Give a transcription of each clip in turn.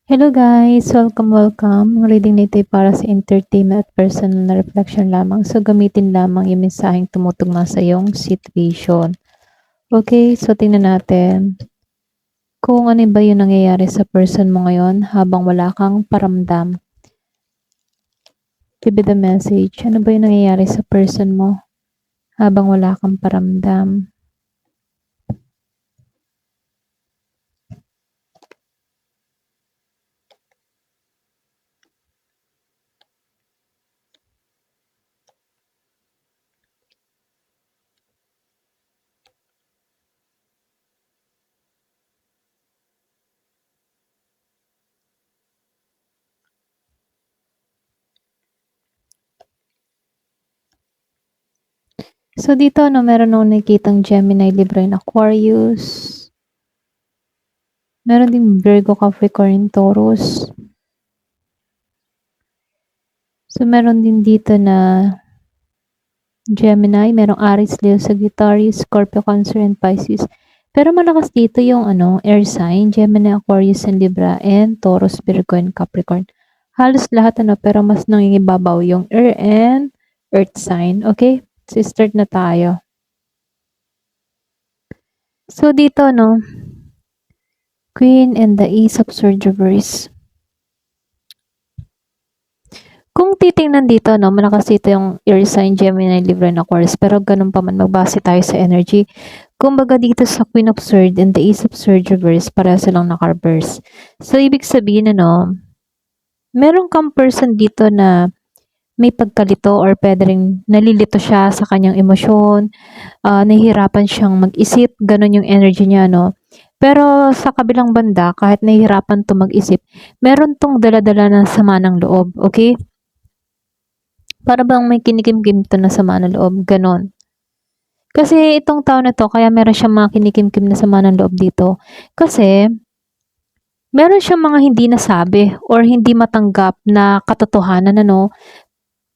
Hello guys! Welcome. Ang reading nito ay para sa entertainment at personal na reflection lamang. So, gamitin lamang yung mensaheng tumutugma sa iyong situation. Okay, so tingnan natin kung ano ba yung nangyayari sa person mo ngayon habang wala kang paramdam. Give it the message. Ano ba yung nangyayari sa person mo habang wala kang paramdam? So, dito, meron akong nakikitang Gemini, Libra, and Aquarius. Meron ding Virgo, Capricorn, Taurus. So, meron din dito na Gemini, merong Aries, Leo, Sagittarius, Scorpio, Cancer, and Pisces. Pero malakas dito yung air sign, Gemini, Aquarius, and Libra, and Taurus, Virgo, and Capricorn. Halos lahat pero mas nangingibabaw yung air and earth sign. Okay? So, start na tayo. So, dito, Queen and the Ace of Swords reverse. Kung titingnan dito, malakas dito yung air sign, Gemini, Libra, and Aquarius. Pero ganun pa man, magbase tayo sa energy. Kumbaga dito sa Queen of Swords and the Ace of Swords reverse, para silang naka-reverse. So, ibig sabihin, meron kang person dito na may pagkalito or pwede rin nalilito siya sa kanyang emosyon, nahihirapan siyang mag-isip, ganun yung energy niya, Pero sa kabilang banda, kahit nahihirapan to mag-isip, meron tong dala-dala ng sama ng loob, okay? Para bang may kinikimkim to na sama ng loob, ganon. Kasi itong tao na to, kaya meron siyang mga kinikimkim na sama ng loob dito. Kasi, meron siyang mga hindi nasabi or hindi matanggap na katotohanan,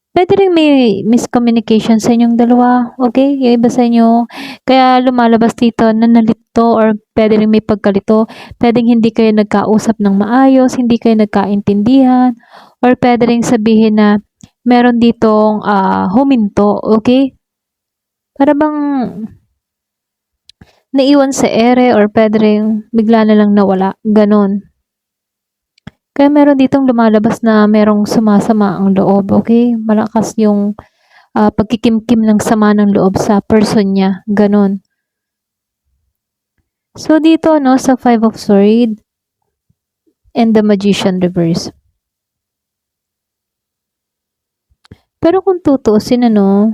Pwede rin may miscommunication sa inyong dalawa, okay? Yung iba sa inyo, kaya lumalabas dito na nalito or pwede rin may pagkalito. Pwedeng hindi kayo nagkausap ng maayos, hindi kayo nagkaintindihan, or pwede rin sabihin na meron ditong huminto, okay? Para bang naiwan sa ere or pwede rin bigla na lang nawala, ganon. Kaya meron ditong lumalabas na merong sumasama ang loob, okay? Malakas yung pagkikimkim ng sama ng loob sa person niya, ganon. So dito, sa Five of Swords and the Magician reverse. Pero kung tutuusin,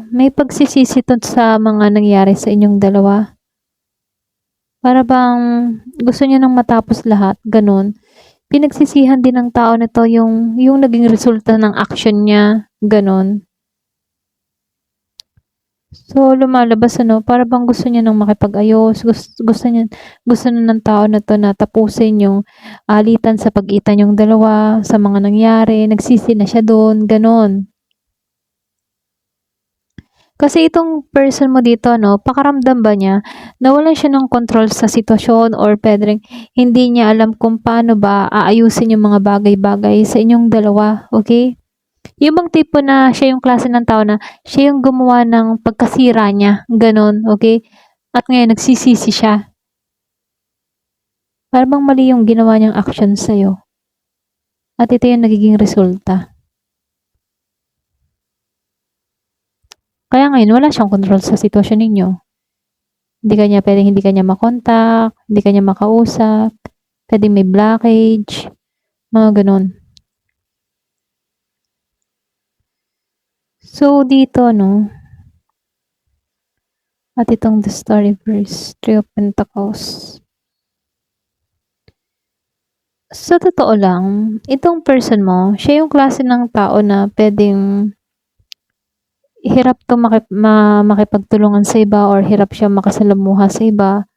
may pagsisisi sa mga nangyari sa inyong dalawa. Para bang gusto niya nang matapos lahat, ganon. Pinagsisihan din ng tao na to yung naging resulta ng action niya, ganon. So, lumalabas, para bang gusto niya nang makipag-ayos, gusto na ng tao na to na tapusin yung alitan sa pagitan yung dalawa, sa mga nangyari, nagsisi na siya doon, ganon. Kasi itong person mo dito, pakaramdam ba niya, nawalan siya ng control sa sitwasyon or pwede rin hindi niya alam kung paano ba aayusin yung mga bagay-bagay sa inyong dalawa, okay? Yung bang tipo na siya yung klase ng tao na siya yung gumawa ng pagkasira niya, ganon, okay? At ngayon nagsisisi siya. Para bang mali yung ginawa niyang action sa'yo. At ito yung nagiging resulta. Kaya ngayon, wala siyang control sa sitwasyon ninyo. Pwedeng hindi kanya makontak, hindi kanya makausap, pwedeng may blockage, mga ganun. So, dito, at itong the story verse, Three of Pentacles. Sa totoo lang, itong person mo, siya yung klase ng tao na pwedeng hirap to makipagtulungan sa iba or hirap siya makasalamuha sa iba.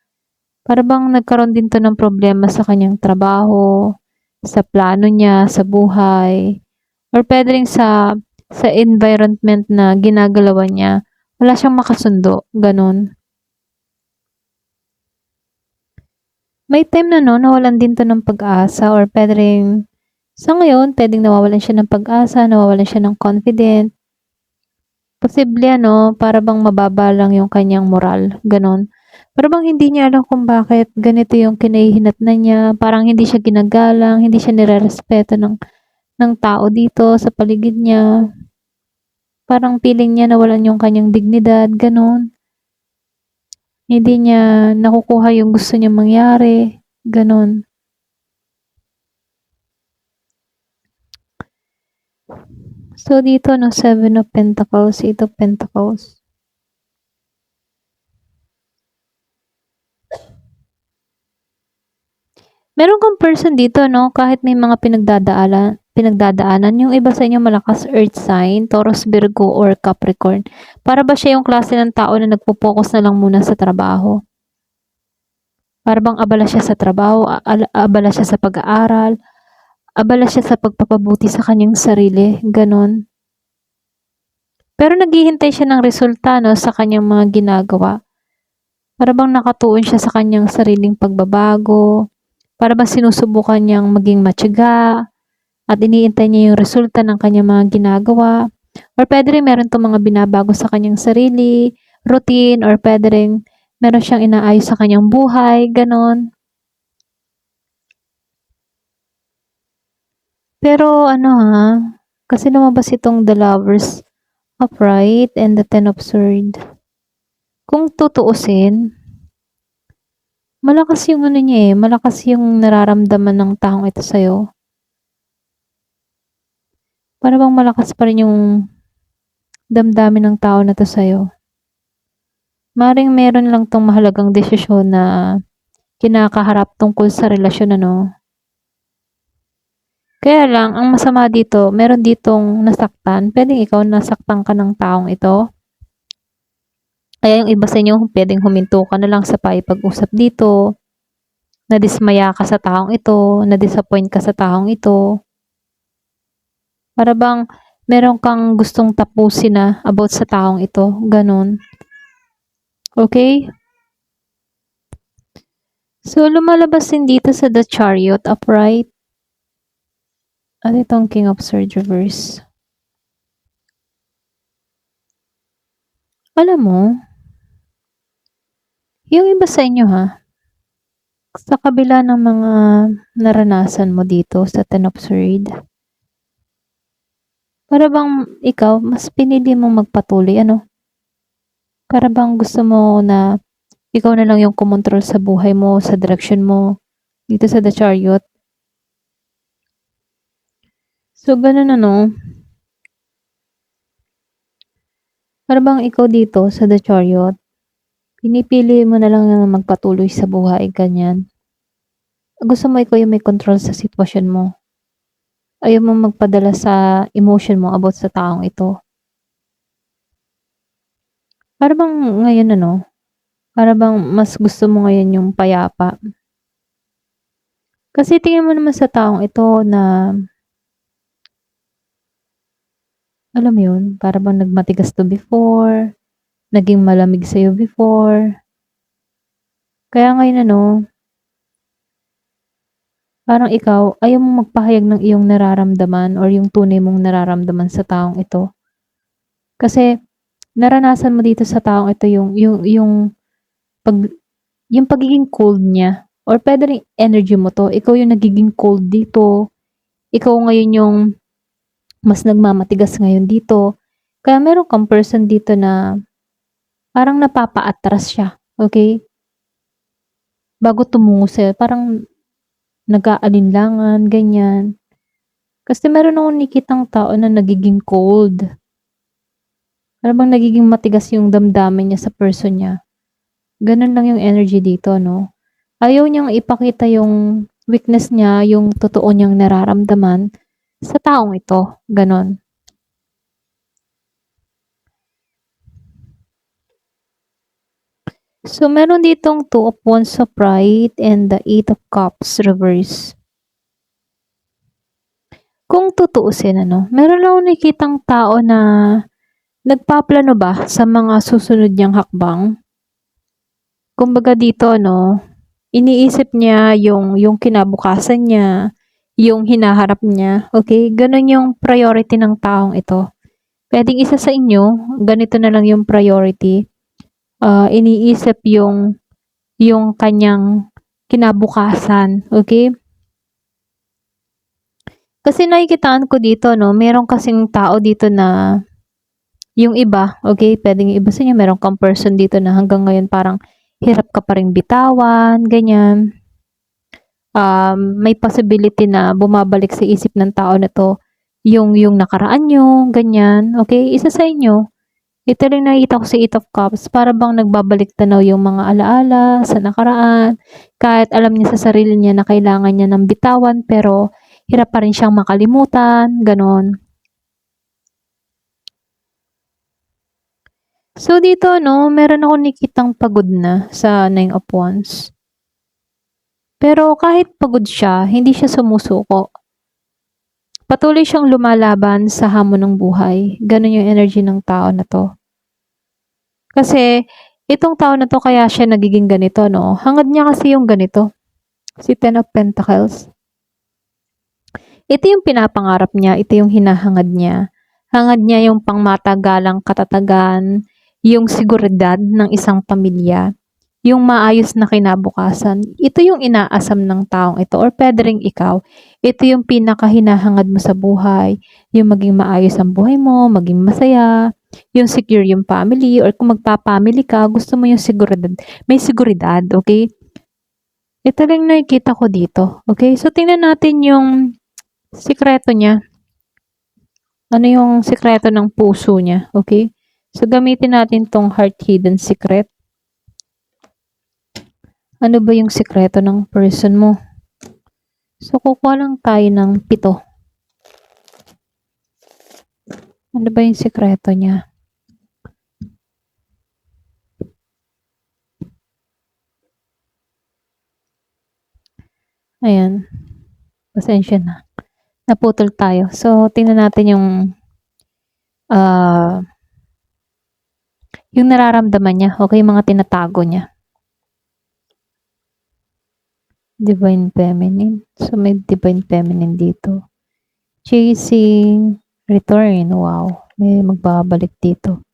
Para bang nagkaroon din to ng problema sa kanyang trabaho, sa plano niya, sa buhay, or pwede rin sa environment na ginagalawan niya. Wala siyang makasundo, ganun. May time na 'no, nawalan din 'to ng pag-asa or puwedeng sa ngayon puwedeng nawawalan siya ng pag-asa, nawawalan siya ng confident. Posible ano, para bang mababa lang yung kanyang moral, gano'n. Para bang hindi niya alam kung bakit ganito yung kinahihinatnan niya, parang hindi siya ginagalang, hindi siya nirerespeto ng tao dito sa paligid niya. Parang feeling niya nawalan yung kanyang dignidad, gano'n. Hindi niya nakukuha yung gusto niyang mangyari, gano'n. So, dito no, Seven of Pentacles, Eight of Pentacles. Meron kang person dito, no, kahit may mga pinagdadaanan, yung iba sa inyo malakas earth sign, Taurus, Virgo, or Capricorn. Para ba siya yung klase ng tao na nagpo-focus na lang muna sa trabaho? Para bang abala siya sa trabaho, abala siya sa pag-aaral, abala siya sa pagpapabuti sa kanyang sarili, ganon. Pero naghihintay siya ng resulta, no, sa kanyang mga ginagawa. Para bang nakatuon siya sa kanyang sariling pagbabago, para bang sinusubukan niyang maging matyaga, at iniintay niya yung resulta ng kanyang mga ginagawa. Or pwede rin meron itong mga binabago sa kanyang sarili, routine, or pwede rin meron siyang inaayos sa kanyang buhay, ganon. Pero ano ha, kasi lumabas itong the Lovers upright and the Ten of Swords. Kung tutuusin, malakas yung ano niya malakas yung nararamdaman ng taong ito sa'yo. Para bang malakas pa rin yung damdamin ng tao na to sa'yo. Maring meron lang tong mahalagang desisyon na kinakaharap tungkol sa relasyon, ano. Kaya lang, ang masama dito, meron ditong nasaktan. Pwedeng ikaw nasaktan ka ng taong ito. Kaya yung iba sa inyo, pwedeng huminto ka na lang sa pakikipag-usap dito. Nadismaya ka sa taong ito, na-disappoint ka sa taong ito. Para bang meron kang gustong tapusin na about sa taong ito. Ganon. Okay? So, lumalabas din dito sa The Chariot upright. At itong King of Swords reverse. Alam mo, yung iba sa inyo ha, sa kabila ng mga naranasan mo dito sa Ten of Swords, para bang ikaw, mas pinili mong magpatuloy, ano? Para bang gusto mo na ikaw na lang yung kumontrol sa buhay mo, sa direction mo, dito sa The Chariot. So, ganun ano. Para bang ikaw dito sa The Chariot, pinipili mo na lang na magpatuloy sa buhay, ganyan. Gusto mo ikaw yung may control sa sitwasyon mo. Ayaw mo magpadala sa emotion mo about sa taong ito. Para bang ngayon ano, para bang mas gusto mo ngayon yung payapa. Kasi tingin mo naman sa taong ito na alam mo yun, para bang nagmatigas to before, naging malamig sa'yo before. Kaya ngayon ano, parang ikaw, ayaw mong magpahayag ng iyong nararamdaman or yung tunay mong nararamdaman sa taong ito. Kasi naranasan mo dito sa taong ito yung pagiging cold niya. Or pwede rin energy mo to. Ikaw yung nagiging cold dito. Ikaw ngayon yung mas nagmamatigas ngayon dito. Kaya meron kang person dito na parang napapa-atras siya. Okay? Bago tumungo sa'yo. Parang nag-aalinlangan, ganyan. Kasi meron akong nakitang tao na nagiging cold. Parang nagiging matigas yung damdamin niya sa person niya. Ganun lang yung energy dito, no? Ayaw niyang ipakita yung weakness niya, yung totoo niyang nararamdaman sa taong ito. Ganon. So, meron ditong Two of Wands upright and the Eight of Cups reverse. Kung tutuusin, ano, meron lang akong nakitang tao na nagpaplano ba sa mga susunod niyang hakbang? Kumbaga dito, no, iniisip niya yung kinabukasan niya, yung hinaharap niya, okay? Gano'n yung priority ng taong ito. Puwedeng isa sa inyo, ganito na lang yung priority, iniisip yung kanyang kinabukasan, okay? Kasi nakikitaan ko dito 'no, meron kasing tao dito na yung iba, okay, puwedeng yung iba sa inyo meron kang person dito na hanggang ngayon parang hirap ka pa ring bitawan, ganyan. May possibility na bumabalik sa isip ng tao na 'to yung nakaraan niyo, ganyan, okay? Isa sa inyo, ito rin nakikita ko sa Eight of Cups, para bang nagbabalik-tanaw yung mga alaala sa nakaraan, kahit alam niya sa sarili niya na kailangan niya ng bitawan pero hirap pa rin siyang makalimutan, gano'n. So dito 'no, meron akong nakikitang pagod na sa Nine of Wands. Pero kahit pagod siya, hindi siya sumusuko. Patuloy siyang lumalaban sa hamon ng buhay. Gano'n yung energy ng tao na 'to. Kasi itong tao na 'to kaya siya nagiging ganito 'no, hangad niya kasi yung ganito, si Ten of Pentacles. Ito yung pinapangarap niya, ito yung hinahangad niya. Hangad niya yung pangmatagalang katatagan, yung seguridad ng isang pamilya, yung maayos na kinabukasan. Ito yung inaasam ng taong ito or puwede ring ikaw. Ito yung pinakahinahangad mo sa buhay, yung maging maayos ang buhay mo, maging masaya, yung secure yung family or kung magpa-family ka, gusto mo yung seguridad, may seguridad, okay? Ito lang nakikita ko dito, okay? So tingnan natin yung sikreto niya. Ano yung sikreto ng puso niya, okay? So gamitin natin tong heart hidden secret. Ano ba yung sikreto ng person mo? So kukuha lang tayo ng 7. Ano ba yung sikreto niya? Ayan. Pasensya na. Naputol tayo. So, tingnan natin ah, yung nararamdaman niya. Okay, yung mga tinatago niya. Divine Feminine. So, may Divine Feminine dito. Chasing, return. Wow. May magbabalik dito.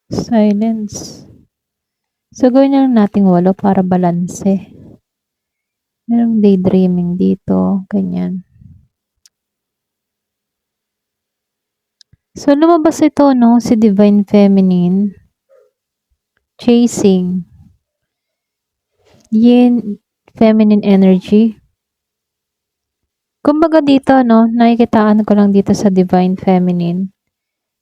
Silence. So, gawin na lang nating 8 para balanse. Merong daydreaming dito. Ganyan. So, lumabas ito, no? Si Divine Feminine. Chasing. Yin, feminine energy. Kumbaga dito, no? Nakikitaan ko lang dito sa Divine Feminine.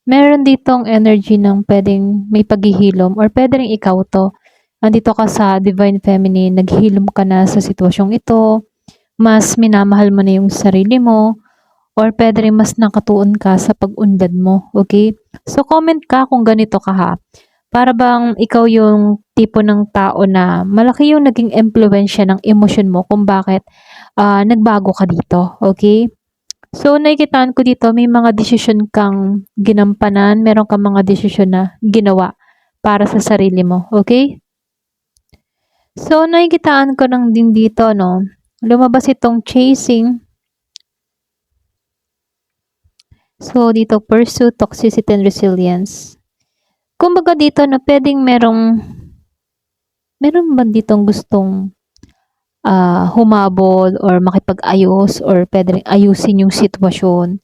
Meron ditong energy ng pwedeng may paghihilom or pwede rin ikaw to. Andito ka sa Divine Feminine, naghihilom ka na sa sitwasyong ito, mas minamahal mo na yung sarili mo, or pwede rin mas nakatuon ka sa pag-unlad mo, okay? So, comment ka kung ganito ka ha. Para bang ikaw yung tipo ng tao na malaki yung naging impluwensya ng emosyon mo kung bakit nagbago ka dito, okay? So, nakikitaan ko dito, may mga desisyon kang ginampanan, meron kang mga desisyon na ginawa para sa sarili mo, okay? So, nakikitaan ko lang din dito, no? Lumabas itong chasing. So, dito, pursue, toxicity, and resilience. Kumbaga dito na pwedeng meron ba ditong gustong humabol or makipag-ayos or pwede rin ayusin yung sitwasyon.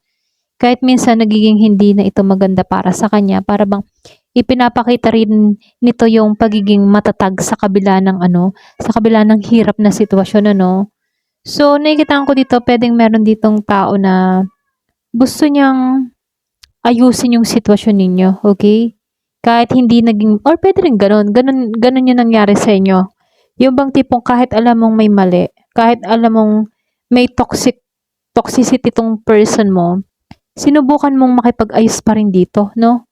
Kahit minsan nagiging hindi na ito maganda para sa kanya, para bang ipinapakita rin nito yung pagiging matatag sa kabila ng sa kabila ng hirap na sitwasyon, ano. So, nakikita ko dito, pwedeng meron ditong tao na gusto niyang ayusin yung sitwasyon ninyo, okay? Kahit hindi naging, or pwede rin ganun yung nangyari sa inyo. Yung bang tipong kahit alam mong may mali, kahit alam mong may toxicity tong person mo, sinubukan mong makipag-ayos pa rin dito, no?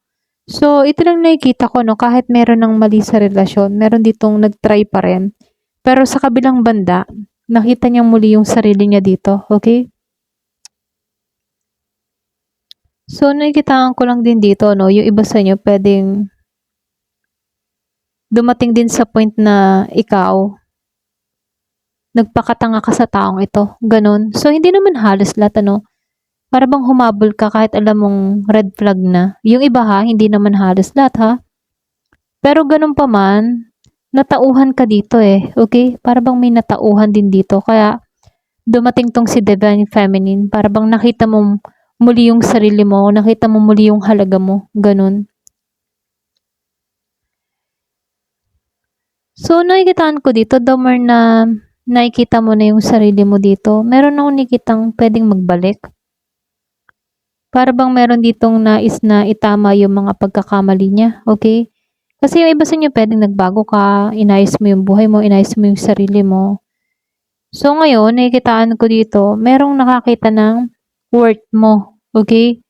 So, ito lang nakikita ko, no? Kahit meron ng mali sa relasyon, meron ditong nag-try pa rin. Pero sa kabilang banda, nakita niyang muli yung sarili niya dito, okay? So, nakikitaan ko lang din dito, no, yung iba sa inyo pwedeng dumating din sa point na ikaw, nagpakatanga ka sa taong ito. Ganon. So, hindi naman halos lahat, ano, para bang humabol ka kahit alam mong red flag na. Yung iba ha, hindi naman halos lahat ha. Pero ganun pa man, natauhan ka dito eh. Okay? Para bang may natauhan din dito. Kaya, dumating tong si Divine Feminine. Para bang nakita mo muli yung sarili mo, nakita mo muli yung halaga mo. Ganun. So, nakikitaan ko dito, the more na nakikita mo na yung sarili mo dito, meron akong nakikitang pwedeng magbalik. Para bang meron ditong nais na itama yung mga pagkakamali niya, okay? Kasi yung iba sa inyo pwedeng nagbago ka, inayos mo yung buhay mo, inayos mo yung sarili mo. So ngayon, nakikitaan ko dito, merong nakakita ng worth mo, okay?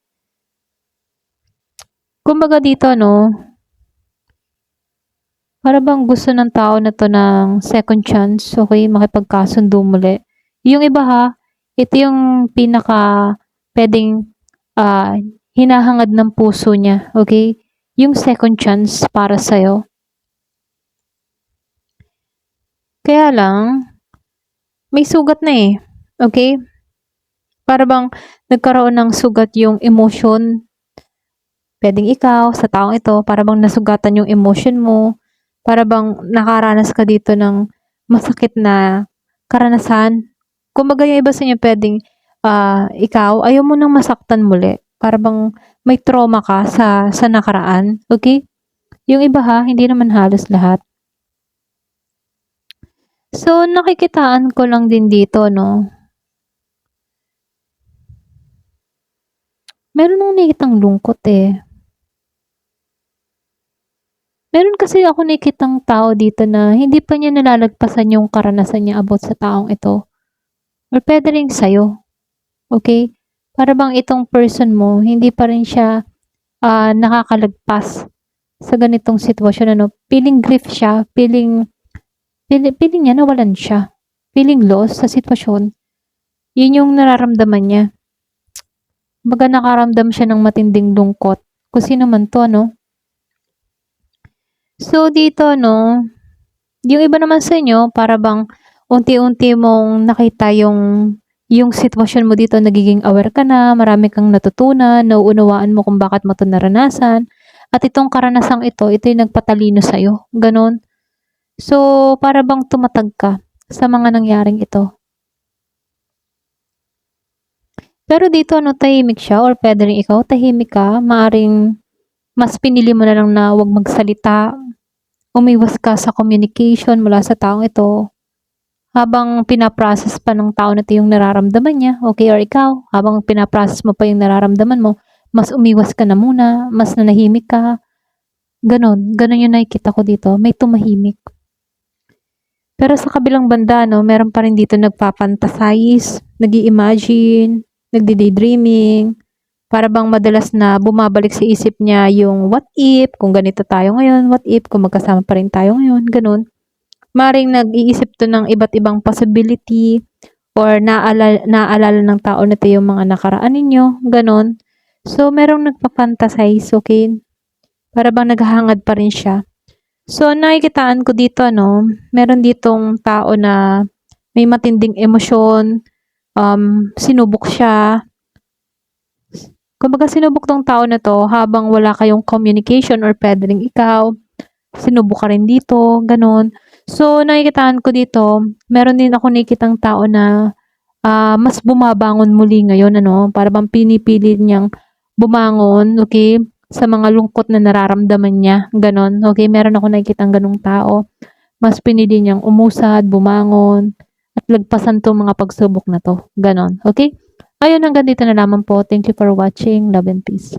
Kumbaga dito, no, para bang gusto ng tao na to ng second chance, okay, makipagkasundo muli. Yung iba ha, ito yung pinaka pwedeng hinahangad ng puso niya, okay? Yung second chance para sa'yo. Kaya lang, may sugat na eh, okay? Para bang nagkaroon ng sugat yung emotion, pwedeng ikaw, sa taong ito, para bang nasugatan yung emotion mo, para bang nakaranas ka dito ng masakit na karanasan. Kumbaga yung iba sa inyo pwedeng ikaw, ayaw mo nang masaktan muli. Para bang may trauma ka sa nakaraan. Okay? Yung iba ha, hindi naman halos lahat. So, nakikitaan ko lang din dito, no? Meron nang nakikitang lungkot eh. Meron kasi ako nakikitang tao dito na hindi pa niya nalalagpasan yung karanasan niya about sa taong ito. Or pwede rin sa'yo. Okay? Para bang itong person mo, hindi pa rin siya nakakalagpas sa ganitong sitwasyon. Ano? Feeling grief siya, feeling niya nawalan siya. Feeling loss sa sitwasyon. Yun yung nararamdaman niya. Baga nakaramdam siya ng matinding lungkot. Kung sino man to, ano? So, dito, no, yung iba naman sa inyo, para bang unti-unti mong nakita yung sitwasyon mo dito, nagiging aware ka na, marami kang natutunan, nauunawaan mo kung bakit mo ito naranasan. At itong karanasang ito yung nagpatalino sa'yo. Ganon. So, para bang tumatag ka sa mga nangyaring ito. Pero dito, ano, tahimik siya or pwede rin ikaw, tahimik ka, maaring mas pinili mo na lang na huwag magsalita, umiwas ka sa communication mula sa taong ito habang pinaprocess pa ng tao na ito yung nararamdaman niya, okay, or ikaw, habang pinaprocess mo pa yung nararamdaman mo, mas umiwas ka na muna, mas nanahimik ka, ganon yung nakikita ko dito, may tumahimik. Pero sa kabilang banda, no, meron pa rin dito nagpapantasize, nag-i-imagine, nagdi-daydreaming, para bang madalas na bumabalik sa isip niya yung what if, kung ganito tayo ngayon, what if, kung magkasama pa rin tayo ngayon, ganun. Maring nag-iisip to ng iba't ibang possibility or naaalala ng tao na to yung mga nakaraan ninyo, ganun. So, merong nagpa-fantasize, okay? Para bang naghahangad pa rin siya. So, nakikitaan ko dito, no, meron ditong tao na may matinding emosyon, sinubok siya. Kumbaga sinubok tong tao na to habang wala kayong communication or pwede rin ikaw, sinubok ka rin dito, ganun. So, nakikitaan ko dito, meron din ako nakikitang tao na mas bumabangon muli ngayon, ano, para bang pinipili niyang bumangon, okay, sa mga lungkot na nararamdaman niya, ganun. Okay, meron ako nakikitang ganung tao, mas pinili niyang umusad, bumangon, at lagpasan tong mga pagsubok na to, ganun. Okay? Ayun, hanggang dito na lamang po. Thank you for watching. Love and peace.